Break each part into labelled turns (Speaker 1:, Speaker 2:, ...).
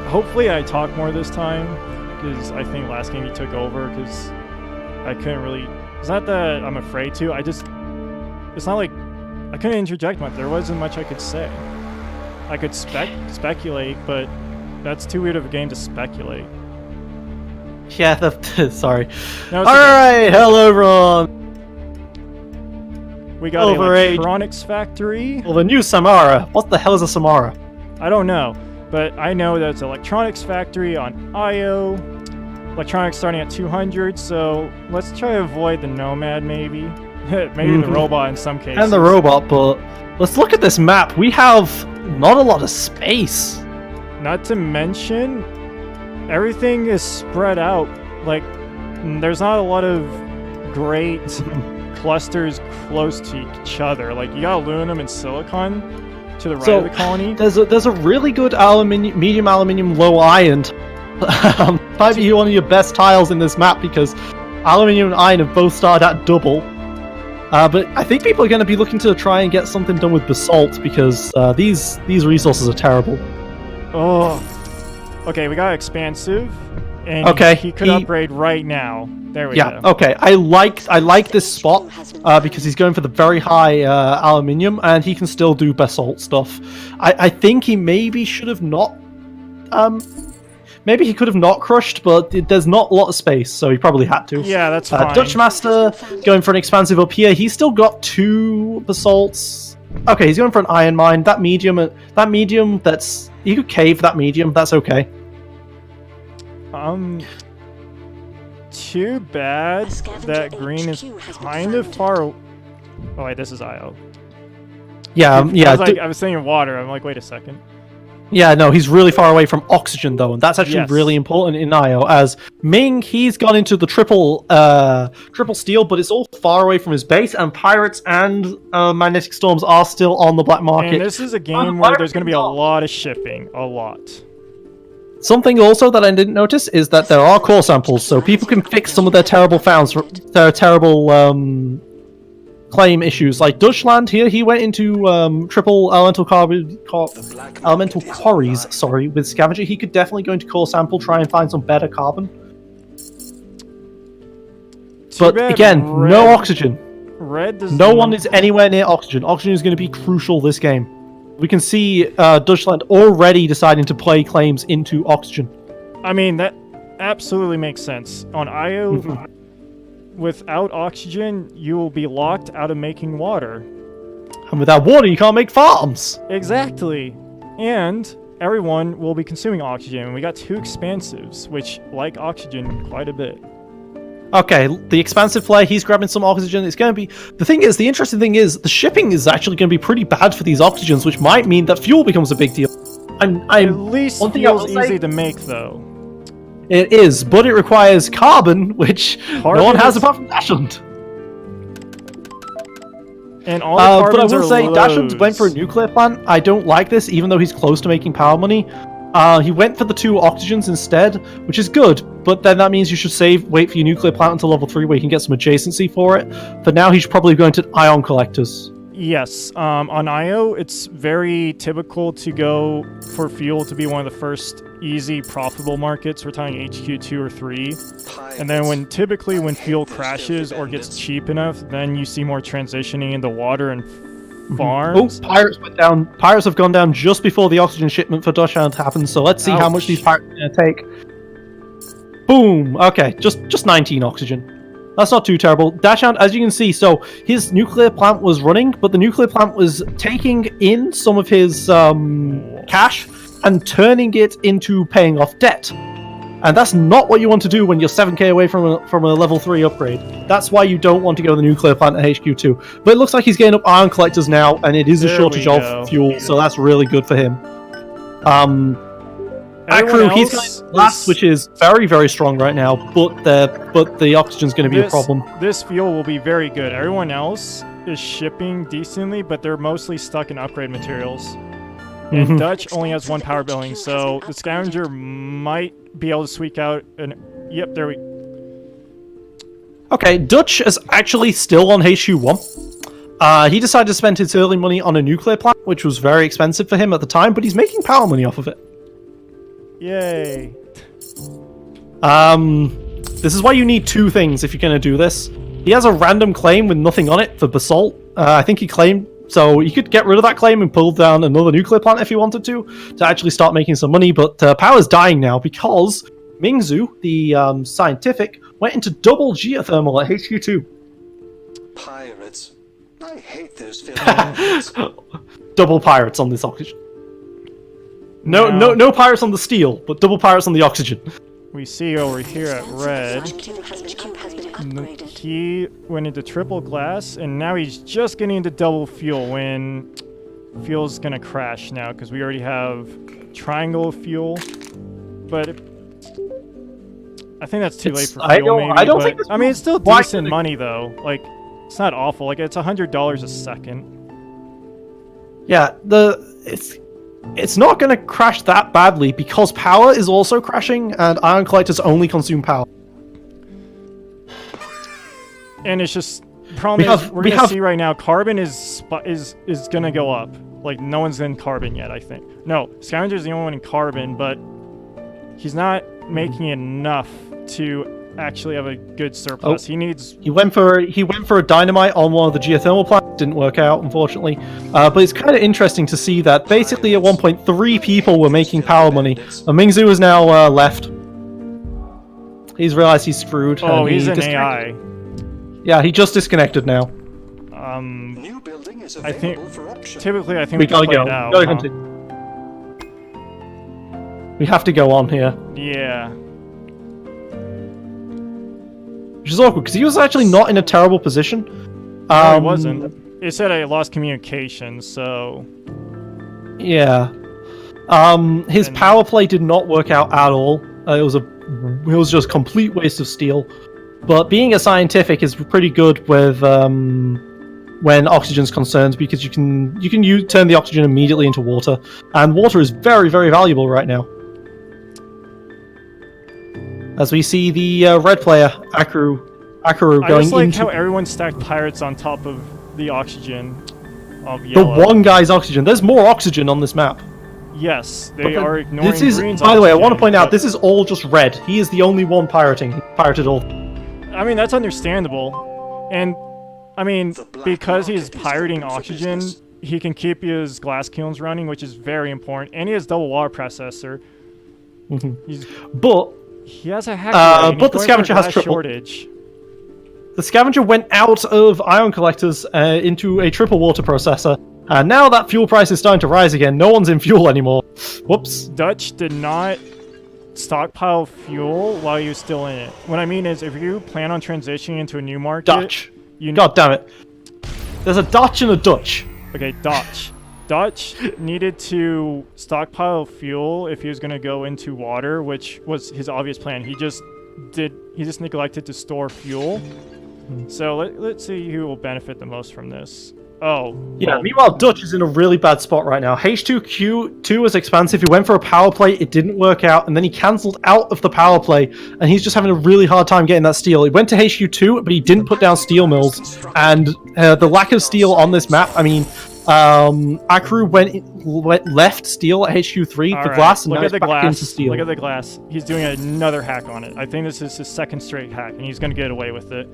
Speaker 1: Hopefully I talk more this time, because I think last game he took over, because I couldn't really... It's not that I'm afraid to, it's not like... I couldn't interject much, there wasn't much I could say. I could speculate, but that's too weird of a game to speculate.
Speaker 2: Yeah, sorry.
Speaker 1: No,
Speaker 2: Alright, hello everyone!
Speaker 1: We got an electronics factory.
Speaker 2: Well, the new Samara. What the hell is a Samara?
Speaker 1: I don't know, but I know that it's an electronics factory on IO. Electronics starting at 200, so let's try to avoid the Nomad maybe. Maybe the robot in some cases.
Speaker 2: And the robot, but let's look at this map. We have not a lot of space.
Speaker 1: Not to mention, everything is spread out. Like, there's not a lot of great clusters close to each other. Like, you got aluminum and silicon to the right of the colony.
Speaker 2: There's a really good medium aluminium, low iron. Might be one of your best tiles in this map because aluminium and iron have both started at double. But I think people are going to be looking to try and get something done with basalt because these resources are terrible.
Speaker 1: Oh, okay. We got expansive, and he could upgrade right now. There we go.
Speaker 2: Yeah. Okay. I like this spot because he's going for the very high aluminium, and he can still do basalt stuff. I think he maybe should have not. Maybe he could have not crushed, but there's not a lot of space, so he probably had to.
Speaker 1: Yeah, that's fine.
Speaker 2: Dutch Master going for an expansive up here. He's still got 2 basalts. Okay, he's going for an iron mine. That medium, that's... You could cave that medium, that's okay.
Speaker 1: Too bad that green is kind of far... Oh wait, this is IO.
Speaker 2: Yeah, yeah.
Speaker 1: I was thinking water, I'm like, wait a second.
Speaker 2: Yeah, no, he's really far away from oxygen, though, and that's actually really important in IO, as Ming, he's gone into the triple steel, but it's all far away from his base, and pirates and magnetic storms are still on the black market.
Speaker 1: And this is a game where there's going to be a lot of shipping, a lot.
Speaker 2: Something also that I didn't notice is that there are core samples, so people can fix some of their terrible claim issues. Like Dutchland here, he went into triple elemental quarries, with scavenger. He could definitely go into core sample, try and find some better carbon. But again, no oxygen. No one is anywhere near oxygen. Oxygen is going to be crucial this game. We can see Dutchland already deciding to play claims into oxygen.
Speaker 1: I mean, that absolutely makes sense. On IO, without oxygen, you will be locked out of making water.
Speaker 2: And without water, you can't make farms!
Speaker 1: Exactly. And everyone will be consuming oxygen. We got 2 expansives, which like oxygen quite a bit.
Speaker 2: Okay, the expansive player, he's grabbing some oxygen. It's going to be... the interesting thing is, the shipping is actually going to be pretty bad for these oxygens, which might mean that fuel becomes a big deal.
Speaker 1: At least fuel's easy to make, though.
Speaker 2: It is, but it requires carbon, which no one has apart from Dashland.
Speaker 1: And all the carbons
Speaker 2: but I will say,
Speaker 1: lows.
Speaker 2: Dashland went for a nuclear plant. I don't like this, even though he's close to making power money. He went for the 2 oxygens instead, which is good, but then that means you should wait for your nuclear plant until level 3 where you can get some adjacency for it. For now, he's probably going to ion collectors.
Speaker 1: Yes, on IO, it's very typical to go for fuel to be one of the first easy, profitable markets. We're talking HQ 2 or 3. And then when fuel crashes or gets cheap enough, then you see more transitioning into water and farms.
Speaker 2: Oh, pirates went down. Pirates have gone down just before the oxygen shipment for Dutchland happens, so let's see how much these pirates are going to take. Boom! Okay, just 19 oxygen. That's not too terrible. Dashhound, as you can see, so his nuclear plant was running, but the nuclear plant was taking in some of his cash and turning it into paying off debt. And that's not what you want to do when you're 7k away from a level 3 upgrade. That's why you don't want to go to the nuclear plant at HQ2. But it looks like he's getting up iron collectors now, and it is a shortage of fuel, so that's really good for him. Akru, he's going last, which is very, very strong right now, but the oxygen's going to be a problem.
Speaker 1: This fuel will be very good. Everyone else is shipping decently, but they're mostly stuck in upgrade materials. And Dutch only has 1 power building, so the scavenger might be able to squeak out an... Yep, there we...
Speaker 2: Okay, Dutch is actually still on HQ1. He decided to spend his early money on a nuclear plant, which was very expensive for him at the time, but he's making power money off of it.
Speaker 1: Yay.
Speaker 2: This is why you need two things if you're going to do this. He has a random claim with nothing on it for basalt. I think he claimed, so you could get rid of that claim and pull down another nuclear plant if you wanted to actually start making some money, but power's dying now because Mingzhu, the scientific, went into double geothermal at HQ2.
Speaker 3: Pirates. I hate those films.
Speaker 2: Double pirates on this oxygen. No pirates on the steel, but double pirates on the oxygen.
Speaker 1: We see over here at red, he went into triple glass, and now he's just getting into double fuel when fuel's gonna crash now, because we already have triangle fuel. But I think that's too late for fuel, maybe. I don't think I mean, it's still decent money, though. Like, it's not awful. Like, it's $100 a second.
Speaker 2: Yeah, it's not going to crash that badly because power is also crashing and ion collectors only consume power.
Speaker 1: And it's just problem is we're gonna see right now carbon is gonna go up. Like no one's in carbon yet, I think. No, Scavenger's the only one in carbon, but he's not making enough to actually have a good surplus. He went for a dynamite on one of the geothermal plants. Didn't work out, unfortunately. But it's kind of interesting to see that basically at one point 3 people were making power money. Mingzhu is now left. He's realized he's screwed. Oh, he's an AI.
Speaker 2: Yeah, he just disconnected now.
Speaker 3: New building is
Speaker 1: I think typically
Speaker 2: we gotta go. Gotta continue. We have to go on here.
Speaker 1: Yeah.
Speaker 2: Which is awkward because he was actually not in a terrible position.
Speaker 1: No, he wasn't. It said I lost communication, so
Speaker 2: yeah. His power play did not work out at all. It was just complete waste of steel. But being a scientific is pretty good with when oxygen's concerned because you can turn the oxygen immediately into water, and water is very, very valuable right now. As we see the red player Akaru going into.
Speaker 1: I just like how everyone stacked pirates on top of the oxygen of yellow.
Speaker 2: The one guy's oxygen. There's more oxygen on this map.
Speaker 1: Yes, they are ignoring green's
Speaker 2: by the way, I
Speaker 1: oxygen,
Speaker 2: want to point out this is all just red. He is the only one pirating. He pirated all.
Speaker 1: I mean, that's understandable. And, I mean, because he's pirating oxygen, he can keep his glass kilns running, which is very important. And he has double water processor.
Speaker 2: But
Speaker 1: he has a hacker
Speaker 2: but the scavenger has triple.
Speaker 1: Shortage.
Speaker 2: The scavenger went out of ion collectors into a triple water processor. And now that fuel price is starting to rise again. No one's in fuel anymore. Whoops.
Speaker 1: Dutch did not stockpile fuel while he was still in it. What I mean is, if you plan on transitioning into a new market...
Speaker 2: Dutch. God damn it. There's a Dutch and a Dutch. Okay,
Speaker 1: Dutch. Dutch needed to stockpile fuel if he was going to go into water, which was his obvious plan. He just neglected to store fuel. So let's see who will benefit the most from this. Oh.
Speaker 2: Yeah, well, meanwhile, Dutch is in a really bad spot right now. H2Q2 was expansive. He went for a power play. It didn't work out. And then he cancelled out of the power play. And he's just having a really hard time getting that steel. He went to HQ2, but he didn't put down steel mills. And the lack of steel on this map, I mean, Akaru went left steel at HQ3 for glass, and now he's back into steel.
Speaker 1: Look at the glass. He's doing another hack on it. I think this is his second straight hack, and he's going to get away with it.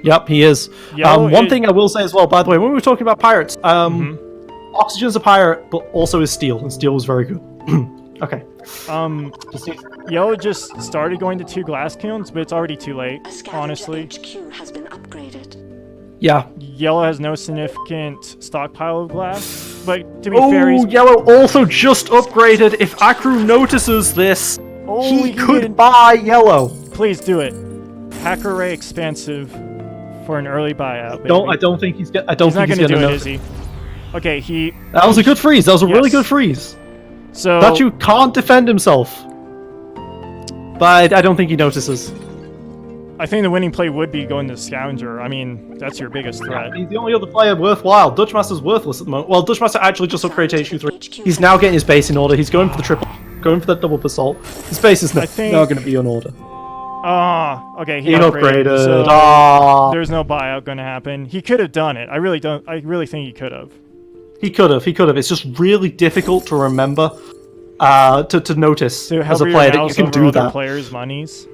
Speaker 2: Yep, he is. One thing I will say as well, by the way, when we were talking about pirates, Oxygen's a pirate, but also is steel, and steel was very good. Okay.
Speaker 1: Yellow just started going to 2 glass kilns, but it's already too late, honestly.
Speaker 4: HQ has been upgraded.
Speaker 2: Yeah.
Speaker 1: Yellow has no significant stockpile of glass, but to be fair,
Speaker 2: Yellow also just upgraded. If Akaru notices this, he could buy Yellow.
Speaker 1: Please do it. Hacker Ray expansive for an early buyout.
Speaker 2: I don't think he's gonna.
Speaker 1: He's not gonna do it, is he? Okay,
Speaker 2: That was a good freeze. That was a really good freeze.
Speaker 1: So
Speaker 2: Dachu can't defend himself, but I don't think he notices.
Speaker 1: I think the winning play would be going to Scavenger. I mean, that's your biggest threat.
Speaker 2: He's the only other player worthwhile. Dutchmaster's worthless at the moment. Well, Dutchmaster actually just upgraded to HQ3. He's now getting his base in order. He's going for the triple, going for that double basalt. His base is now going to be in order.
Speaker 1: Okay.
Speaker 2: He upgraded.
Speaker 1: So there's no buyout going to happen. He could have done it. I really think he could have.
Speaker 2: He could have. It's just really difficult to remember to notice
Speaker 1: to help
Speaker 2: as a
Speaker 1: your
Speaker 2: player that you
Speaker 1: mouse
Speaker 2: can
Speaker 1: over
Speaker 2: do
Speaker 1: other
Speaker 2: that.
Speaker 1: players' monies.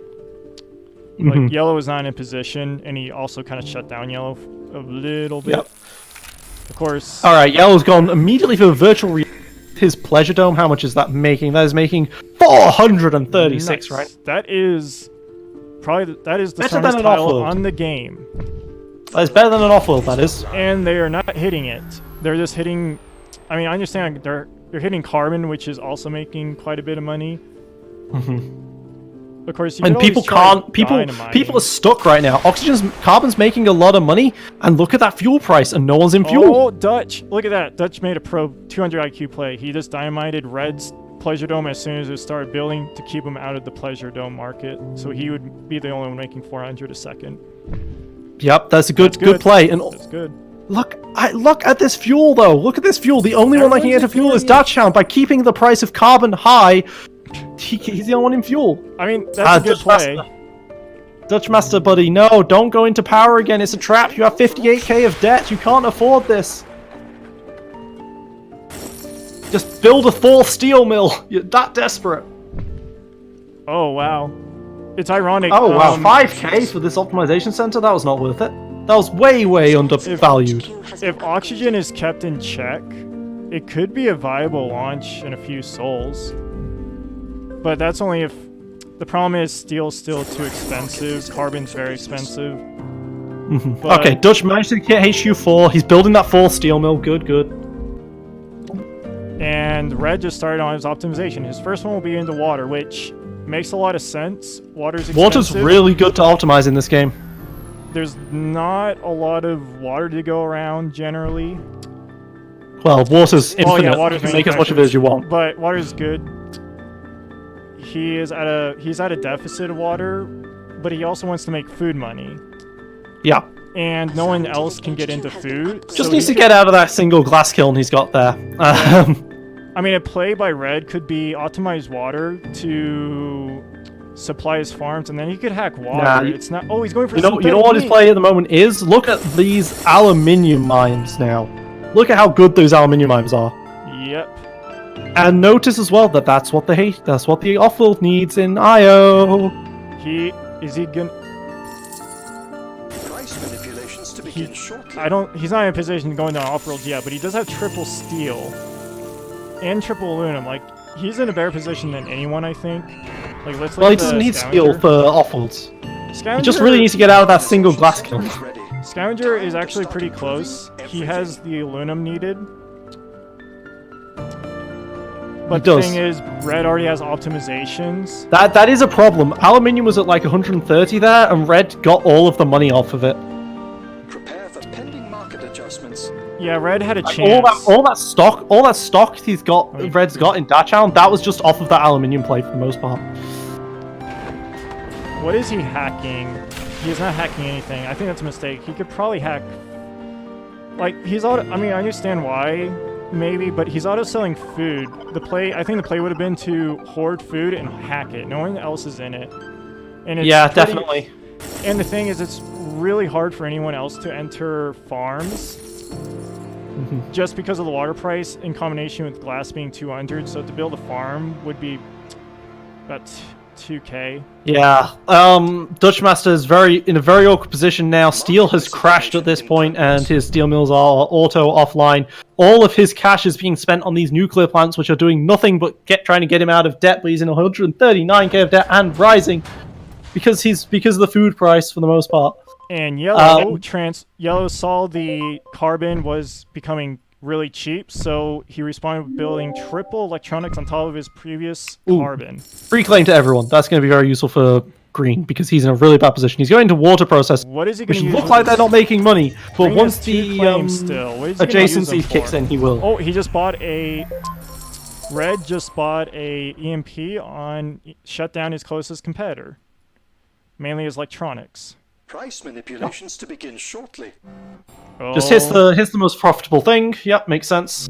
Speaker 2: Mhm.
Speaker 1: Like yellow is not in position, and he also kind of shut down yellow a little bit.
Speaker 2: Yep.
Speaker 1: Of course.
Speaker 2: All right, yellow's gone immediately for virtual his pleasure dome. How much is that making? That is making 436,
Speaker 1: Nice.
Speaker 2: right?
Speaker 1: That is probably that is the
Speaker 2: Better than
Speaker 1: strongest
Speaker 2: an
Speaker 1: tile
Speaker 2: offload.
Speaker 1: on the game,
Speaker 2: That is better than an off-world, that is.
Speaker 1: and they are not hitting it. They're just hitting. I mean, I understand they're hitting carbon, which is also making quite a bit of money. Of course, you
Speaker 2: And
Speaker 1: could always
Speaker 2: people
Speaker 1: try
Speaker 2: can't. People
Speaker 1: dynamiting.
Speaker 2: are stuck right now. Carbon's making a lot of money, and look at that fuel price, and no one's in fuel.
Speaker 1: Oh, Dutch! Look at that. Dutch made a pro 200 IQ play. He just dynamited Red's Pleasure Dome as soon as it started building to keep him out of the Pleasure Dome market. So he would be the only one making 400 a second.
Speaker 2: Yep, that's a good
Speaker 1: That's good.
Speaker 2: play. And
Speaker 1: That's good.
Speaker 2: look at this fuel though. Look at this fuel. The only one that can get to fuel is Dachshund. By keeping the price of carbon high, he's the only one in fuel.
Speaker 1: I mean, that's a good
Speaker 2: Dutch
Speaker 1: play.
Speaker 2: Master. Dutch Master, buddy, no, don't go into power again. It's a trap. You have 58k of debt. You can't afford this. Just build a fourth steel mill. You're that desperate.
Speaker 1: Oh, wow. It's ironic.
Speaker 2: Oh wow, 5k for this optimization center? That was not worth it. That was way undervalued.
Speaker 1: If oxygen is kept in check, it could be a viable launch in a few souls. But that's only if... The problem is steel's still too expensive, carbon's very expensive. But-
Speaker 2: Okay, Dutch managed to get HU4. He's building that fourth steel mill. Good.
Speaker 1: And Red just started on his optimization. His first one will be into water, which makes a lot of sense. Water's expensive.
Speaker 2: Water's really good to optimize in this game.
Speaker 1: There's not a lot of water to go around, generally.
Speaker 2: Well, water's infinite.
Speaker 1: Oh yeah, water's
Speaker 2: You can make as much of it as you want.
Speaker 1: But water's good. He's at a deficit of water, but he also wants to make food money.
Speaker 2: Yeah.
Speaker 1: And no one else can get into food.
Speaker 2: Just
Speaker 1: so
Speaker 2: needs to
Speaker 1: he
Speaker 2: get out of that single glass kiln he's got there.
Speaker 1: I mean, a play by Red could be optimize water to supply his farms, and then he could hack water.
Speaker 2: Nah,
Speaker 1: It's not. Oh, he's going for.
Speaker 2: You know what his play at the moment is? Look at these aluminium mines now. Look at how good those aluminium mines are.
Speaker 1: Yep.
Speaker 2: And notice as well that that's what the offworld needs in IO.
Speaker 1: Is he gonna?
Speaker 3: Price manipulations to begin shortly.
Speaker 1: He's not in a position to go into off-world yet, but he does have triple steel and triple aluminum. Like, he's in a better position than anyone, I think. Like, let's.
Speaker 2: Well, he
Speaker 1: look at
Speaker 2: doesn't
Speaker 1: the
Speaker 2: need
Speaker 1: Scavenger.
Speaker 2: steel for offworlds.
Speaker 1: Scavenger,
Speaker 2: He just really needs to get out of that single glass kiln.
Speaker 3: Ready.
Speaker 1: Scavenger is actually pretty close. He has the aluminum needed. But the
Speaker 2: does.
Speaker 1: thing is, Red already has optimizations.
Speaker 2: That is a problem. Aluminium was at like 130 there, and Red got all of the money off of it.
Speaker 3: Prepare for pending market adjustments.
Speaker 1: Yeah, Red had a
Speaker 2: Like,
Speaker 1: chance.
Speaker 2: all that stock he's got, Red's got in Dachshund, that was just off of that aluminium play for the most part.
Speaker 1: What is he hacking? He's not hacking anything. I think that's a mistake. He could probably hack... Like, he's auto... I mean, I understand why, maybe, but he's auto-selling food. I think the play would have been to hoard food and hack it. No one else is in it. And it's
Speaker 2: Yeah,
Speaker 1: pretty-
Speaker 2: definitely.
Speaker 1: And the thing is, it's really hard for anyone else to enter farms. Just because of the water price in combination with glass being 200. So to build a farm would be about 2k.
Speaker 2: Yeah, Dutch Master is in a very awkward position now. Steel has crashed at this point, and his steel mills are auto offline. All of his cash is being spent on these nuclear plants, which are doing nothing but trying to get him out of debt. But he's in 139k of debt and rising because of the food price for the most part.
Speaker 1: And Yellow saw the carbon was becoming really cheap, so he responded with building triple electronics on top of his previous carbon.
Speaker 2: Free claim to everyone. That's going to be very useful for Green because he's in a really bad position. He's going to water process,
Speaker 1: What is he
Speaker 2: which
Speaker 1: going to use?
Speaker 2: look like they're not making money. But
Speaker 1: Green
Speaker 2: once
Speaker 1: has two
Speaker 2: the
Speaker 1: claims still. What is he gonna use them
Speaker 2: adjacency
Speaker 1: for?
Speaker 2: kicks in, he will.
Speaker 1: Oh, he just bought a... Red just bought a EMP on... Shut down his closest competitor. Mainly his electronics.
Speaker 3: Price manipulations to begin shortly.
Speaker 2: Just hits the most profitable thing. Yep, makes sense.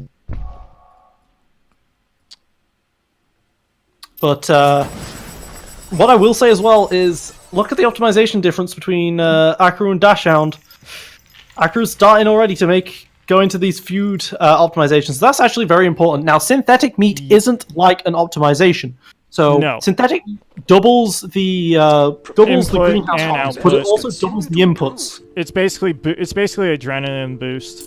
Speaker 2: But what I will say as well is, look at the optimization difference between Akru and Dachshund. Akru's starting already to make go into these food optimizations. That's actually very important. Now, synthetic meat isn't like an optimization. So
Speaker 1: No.
Speaker 2: synthetic doubles the
Speaker 1: Input
Speaker 2: greenhouse
Speaker 1: and
Speaker 2: hogs, but it
Speaker 1: output.
Speaker 2: also doubles the inputs.
Speaker 1: It's basically adrenaline boost.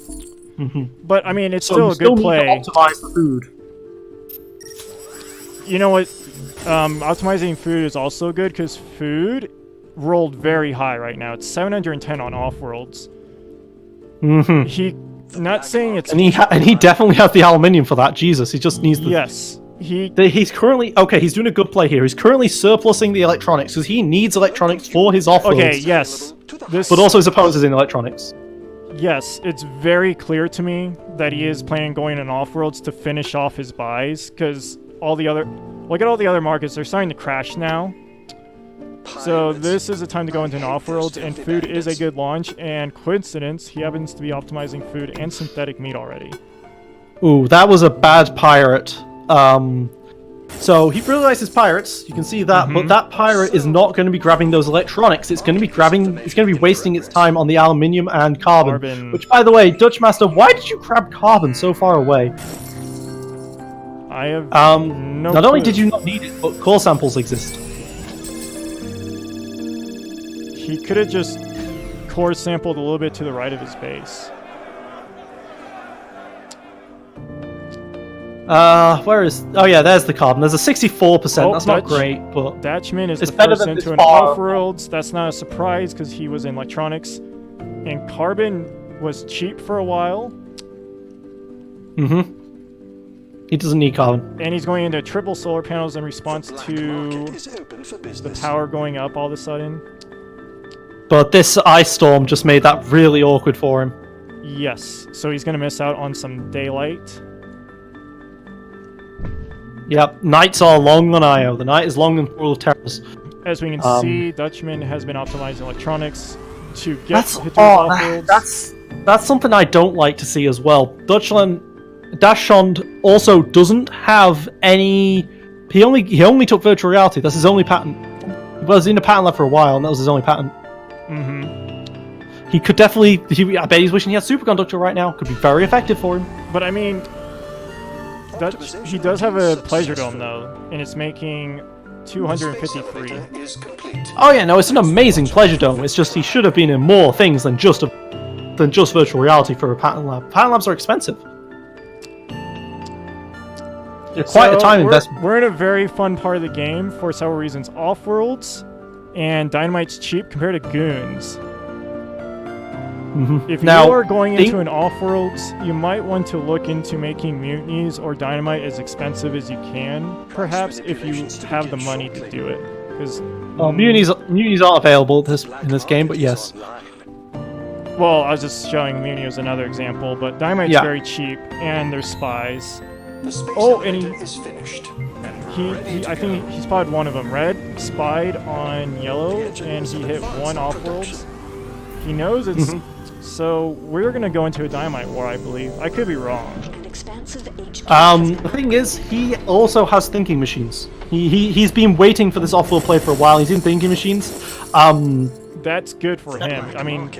Speaker 1: But I mean, it's
Speaker 2: So
Speaker 1: still
Speaker 2: you
Speaker 1: a
Speaker 2: still
Speaker 1: good
Speaker 2: need
Speaker 1: play.
Speaker 2: to optimize the food.
Speaker 1: You know what? Optimizing food is also good because food rolled very high right now. It's 710 on Offworlds. He, not saying it's
Speaker 2: And he definitely has the aluminium for that. Jesus, he just needs the.
Speaker 1: yes.
Speaker 2: He's currently he's doing a good play here. He's currently surplusing the electronics because he needs electronics for his offworlds.
Speaker 1: Okay, yes.
Speaker 2: But also his opponents is in electronics.
Speaker 1: Yes, it's very clear to me that he is planning going in Offworlds to finish off his buys because all the other, look at all the other markets, they're starting to crash now. So this is the time to go into an Offworlds, and food is a good launch, and coincidence, he happens to be optimizing food and synthetic meat already.
Speaker 2: Ooh, that was a bad pirate. So he realizes pirates, you can see that, but that pirate is not going to be grabbing those electronics. It's going to be wasting its time on the aluminium and carbon. Which, by the way, Dutchmaster, why did you grab carbon so far away?
Speaker 1: I have no
Speaker 2: Not only
Speaker 1: clue.
Speaker 2: did you not need it, but core samples exist.
Speaker 1: He could have just core sampled a little bit to the right of his base.
Speaker 2: Where is... Oh yeah, there's the carbon. There's a 64%. That's not great, but...
Speaker 1: Dutchman is
Speaker 2: it's
Speaker 1: the
Speaker 2: better
Speaker 1: first
Speaker 2: than
Speaker 1: into
Speaker 2: this
Speaker 1: an
Speaker 2: far.
Speaker 1: Offworlds. That's not a surprise because he was in electronics. And carbon was cheap for a while.
Speaker 2: He doesn't need carbon.
Speaker 1: And he's going into triple solar panels in response to the power going up all of a sudden.
Speaker 2: But this ice storm just made that really awkward for him.
Speaker 1: Yes, so he's going to miss out on some daylight.
Speaker 2: Yep, nights are long on IO. The night is long and full of terrors.
Speaker 1: As we can see, Dutchman has been optimizing electronics to get hit those offworlds.
Speaker 2: That's something I don't like to see as well. Dachshund also doesn't have any... He only took virtual reality. That's his only patent. He was in a patent lab for a while, and that was his only patent. He could definitely... I bet he's wishing he had superconductor right now. Could be very effective for him.
Speaker 1: But I mean... he does have a pleasure dome though, and it's making 253.
Speaker 2: Oh yeah, no, it's an amazing pleasure dome. It's just he should have been in more things than just virtual reality for a patent lab. Patent labs are expensive. They're quite a time investment.
Speaker 1: We're in a very fun part of the game for several reasons. Offworlds and Dynamite's cheap compared to Goons. If you are going into an Offworlds, you might want to look into making Mutinies or Dynamite as expensive as you can, perhaps, if you have the money to do it. Because
Speaker 2: Mutinies aren't available in this game, but yes.
Speaker 1: Well, I was just showing Mutiny as another example, but Dynamite's very cheap, and there's spies. Oh, and I think he spotted one of them. Red spied on yellow, and he hit one Offworlds. He knows it's... So, we're gonna go into a Dynamite war, I believe. I could be wrong.
Speaker 2: The thing is, he also has thinking machines. He's been waiting for this offworld play for a while. He's in thinking machines.
Speaker 1: That's good for him. I mean,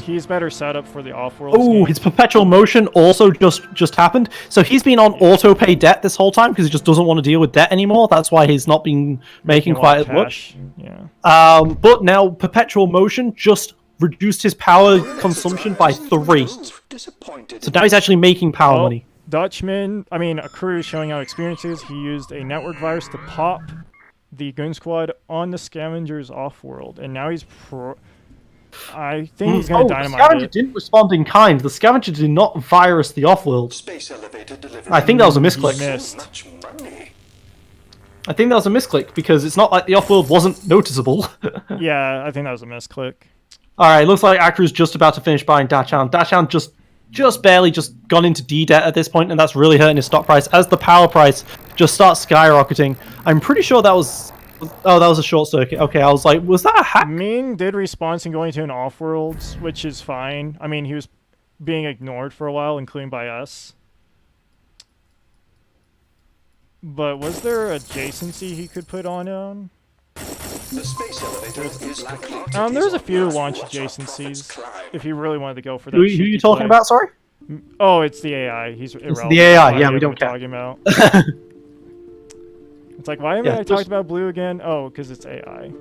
Speaker 1: he's better set up for the Offworld.
Speaker 2: Oh, his perpetual motion also just happened. So he's been on auto pay debt this whole time because he just doesn't want to deal with debt anymore. That's why he's not been making quite as much.
Speaker 1: Yeah.
Speaker 2: But now perpetual motion just reduced his power consumption by 3. So now he's actually making power money.
Speaker 1: Dutchman, a crew is showing how experienced he is. He used a network virus to pop the Goon Squad on the Scavenger's Offworld, and now he's I think he's going to Dynamite
Speaker 2: the Scavenger didn't respond in kind. The Scavenger did not virus the Offworld. I think that was a misclick. I think that was a misclick, because it's not like the Offworld wasn't noticeable.
Speaker 1: Yeah, I think that was a misclick.
Speaker 2: Alright, looks like Akru's just about to finish buying Dachshund. Dachshund just barely gone into D-debt at this point, and that's really hurting his stock price as the power price just starts skyrocketing. I'm pretty sure that was... Oh, that was a short circuit. Okay, I was like, was that a hack?
Speaker 1: Ming did response and going to an Offworlds, which is fine. He was being ignored for a while, including by us. But was there adjacency he could put on him?
Speaker 3: The space elevator is locked.
Speaker 1: There's a few launch adjacencies if you really wanted to go for that.
Speaker 2: Who are you talking
Speaker 1: play.
Speaker 2: about? Sorry.
Speaker 1: Oh, it's the AI. He's irrelevant.
Speaker 2: The AI.
Speaker 1: Why
Speaker 2: Yeah,
Speaker 1: are
Speaker 2: we don't care.
Speaker 1: talking about. It's like, why haven't I talked about Blue again? Oh, because it's AI.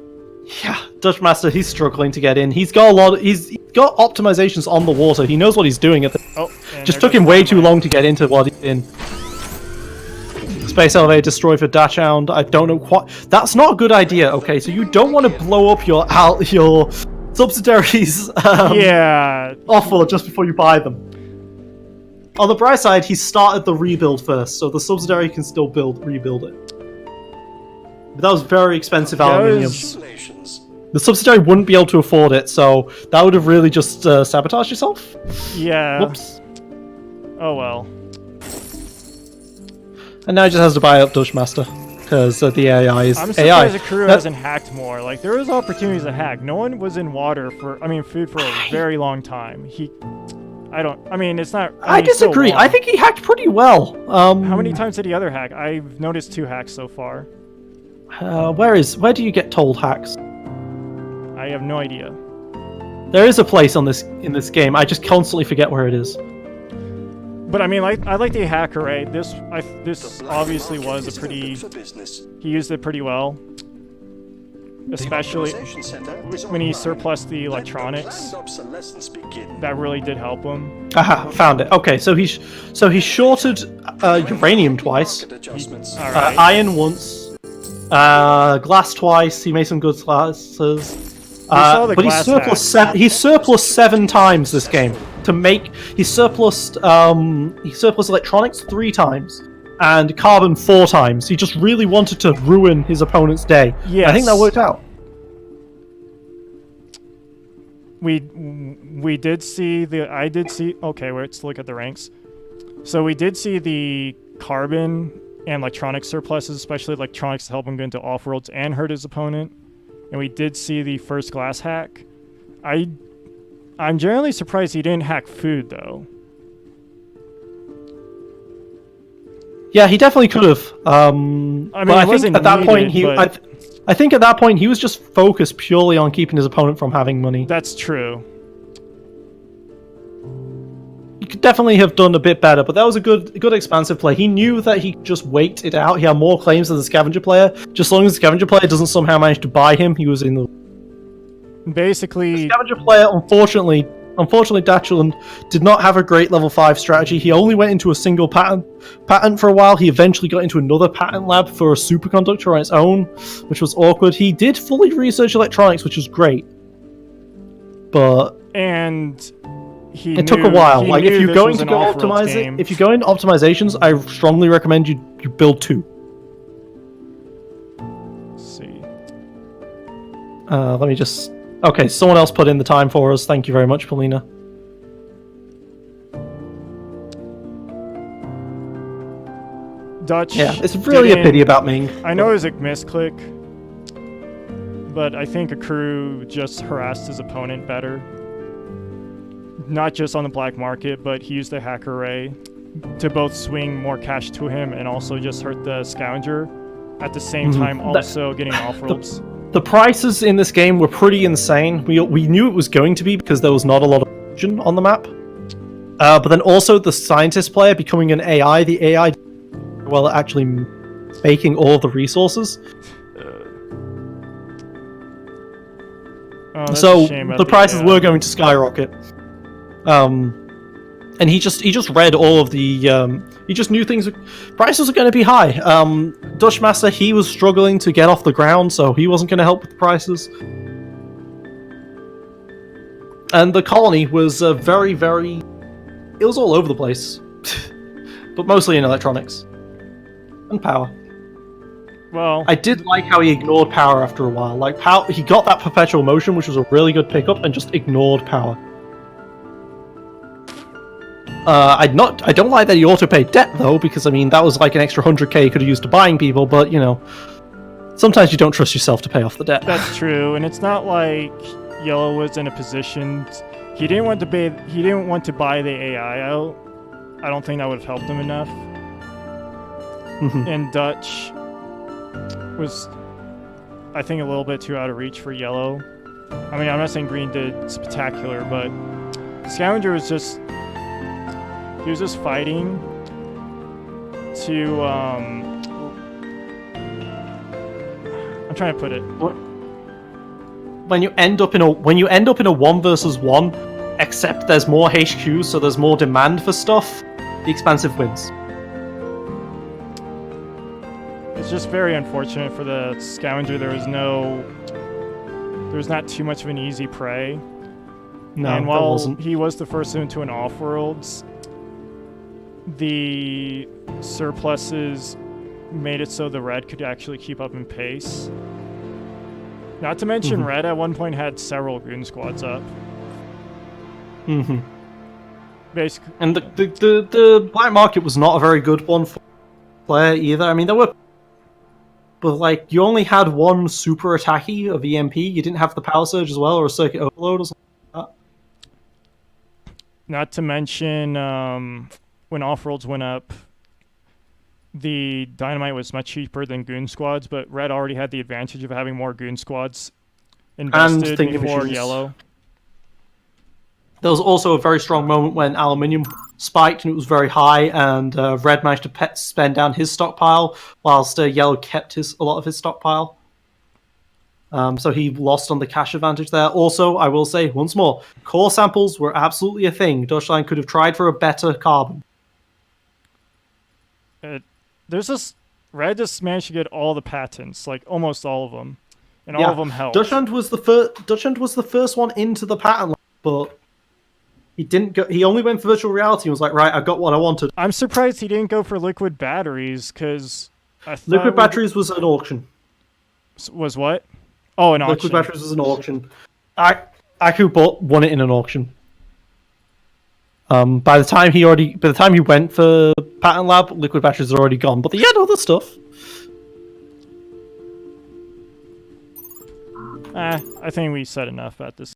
Speaker 2: Yeah, Dutch Master, he's struggling to get in. He's got he's got optimizations on the water. He knows what he's doing. Just took him way too long to get into what he's in. Space elevator destroyed for Dachshund. I don't know quite. That's not a good idea. Okay, so you don't want to blow up your subsidiaries offer just before you buy them. On the bright side, he started the rebuild first, so the subsidiary can still rebuild it. But that was very expensive aluminium. The subsidiary wouldn't be able to afford it, so that would have really just sabotaged yourself.
Speaker 1: Yeah.
Speaker 2: Whoops.
Speaker 1: Oh well.
Speaker 2: And now he just has to buy up Dutch Master, because the AI is
Speaker 1: I'm
Speaker 2: AI.
Speaker 1: surprised the crew hasn't hacked more. Like, there was opportunities to hack. No one was in food for a very long time. It's not...
Speaker 2: I disagree. I think he hacked pretty well.
Speaker 1: How many times did he hack? I've noticed 2 hacks so far.
Speaker 2: Where do you get told hacks?
Speaker 1: I have no idea.
Speaker 2: There is a place in this game. I just constantly forget where it is.
Speaker 1: But I mean, I like the hack array. This obviously was a pretty... He used it pretty well. Especially when he surplused the electronics. That really did help him.
Speaker 2: Aha, found it. Okay, so he shorted uranium twice, iron once, glass twice. He made some good glasses, but he surplused 7 times this game to make. He surplused electronics 3 times. And carbon 4 times. He just really wanted to ruin his opponent's day. Yes. I think that worked out.
Speaker 1: We did see okay, let's look at the ranks. So we did see the carbon and electronic surpluses, especially electronics to help him get into off-worlds and hurt his opponent. And we did see the first glass hack. I'm generally surprised he didn't hack food though.
Speaker 2: Yeah, he definitely could have. I think at that point he was just focused purely on keeping his opponent from having money.
Speaker 1: That's true.
Speaker 2: He could definitely have done a bit better, but that was a good expansive play. He knew that he could just wait it out. He had more claims than the scavenger player. Just as long as the scavenger player doesn't somehow manage to buy him, he was in the...
Speaker 1: Basically...
Speaker 2: The scavenger player, unfortunately, Dachshund did not have a great level 5 strategy. He only went into a single patent for a while. He eventually got into another patent lab for a superconductor on its own, which was awkward. He did fully research electronics, which was great. But... It took a while. Like, if you're going to go optimize it, if you go into optimizations, I strongly recommend you build 2.
Speaker 1: Let's see.
Speaker 2: Let me just... Okay, someone else put in the time for us. Thank you very much, Paulina.
Speaker 1: Dutch.
Speaker 2: Yeah, it's really a pity about Ming.
Speaker 1: I know it was a misclick, but I think Akuru just harassed his opponent better. Not just on the black market, but he used the hack array to both swing more cash to him and also just hurt the scavenger at the same time, also getting off-worlds.
Speaker 2: The prices in this game were pretty insane. We knew it was going to be because there was not a lot of option on the map. But then also the scientist player becoming an AI, the AI well actually making all of the resources. So the prices were going to skyrocket. And he just read all of the he just knew prices are going to be high. Dutch Master, he was struggling to get off the ground, so he wasn't going to help with the prices. And the colony was very, very... It was all over the place. But mostly in electronics. And power.
Speaker 1: Well...
Speaker 2: I did like how he ignored power after a while. Like, he got that perpetual motion, which was a really good pickup, and just ignored power. I don't like that he auto-paid debt, though, because, I mean, that was like an extra 100k he could have used to buying people, but, you know... Sometimes you don't trust yourself to pay off the debt.
Speaker 1: That's true, and it's not like Yellow was in a position... He didn't want to buy the AI out. I don't think that would have helped him enough. And Dutch was... I think, a little bit too out of reach for yellow. I mean, I'm not saying green did spectacular, but Scavenger was just... He was just fighting to... I'm trying to put it.
Speaker 2: When you end up in a 1 versus 1, except there's more HQs, so there's more demand for stuff, the expansive wins.
Speaker 1: It's just very unfortunate for the Scavenger. There was not too much of an easy prey.
Speaker 2: No,
Speaker 1: and
Speaker 2: there
Speaker 1: while
Speaker 2: wasn't.
Speaker 1: he was the first into an off-worlds, the surpluses made it so the red could actually keep up in pace. Not to mention, red at one point had several goon squads up. Basically,
Speaker 2: And the black market was not a very good one for player either. I mean, there were, but like you only had one super attacky of EMP. You didn't have the power surge as well, or a circuit overload or something like that.
Speaker 1: not to mention, when off-worlds went up, the dynamite was much cheaper than goon squads, but red already had the advantage of having more goon squads invested before yellow.
Speaker 2: There was also a very strong moment when aluminium spiked and it was very high, and red managed to spend down his stockpile, whilst yellow kept a lot of his stockpile. So he lost on the cash advantage there. Also, I will say once more, core samples were absolutely a thing. Dutchland could have tried for a better carbon.
Speaker 1: Red just managed to get all the patents, like almost all of them, and all of them helped.
Speaker 2: Dutchland was the first one into the patent, but he didn't go. He only went for virtual reality and was like, right, I got what I wanted.
Speaker 1: I'm surprised he didn't go for liquid batteries, because
Speaker 2: Liquid batteries was an auction.
Speaker 1: Was what? Oh, an auction.
Speaker 2: Liquid batteries was an auction. Aku won it in an auction. By the time he went for patent lab, liquid batteries had already gone, but he had other stuff.
Speaker 1: I think we said enough about this.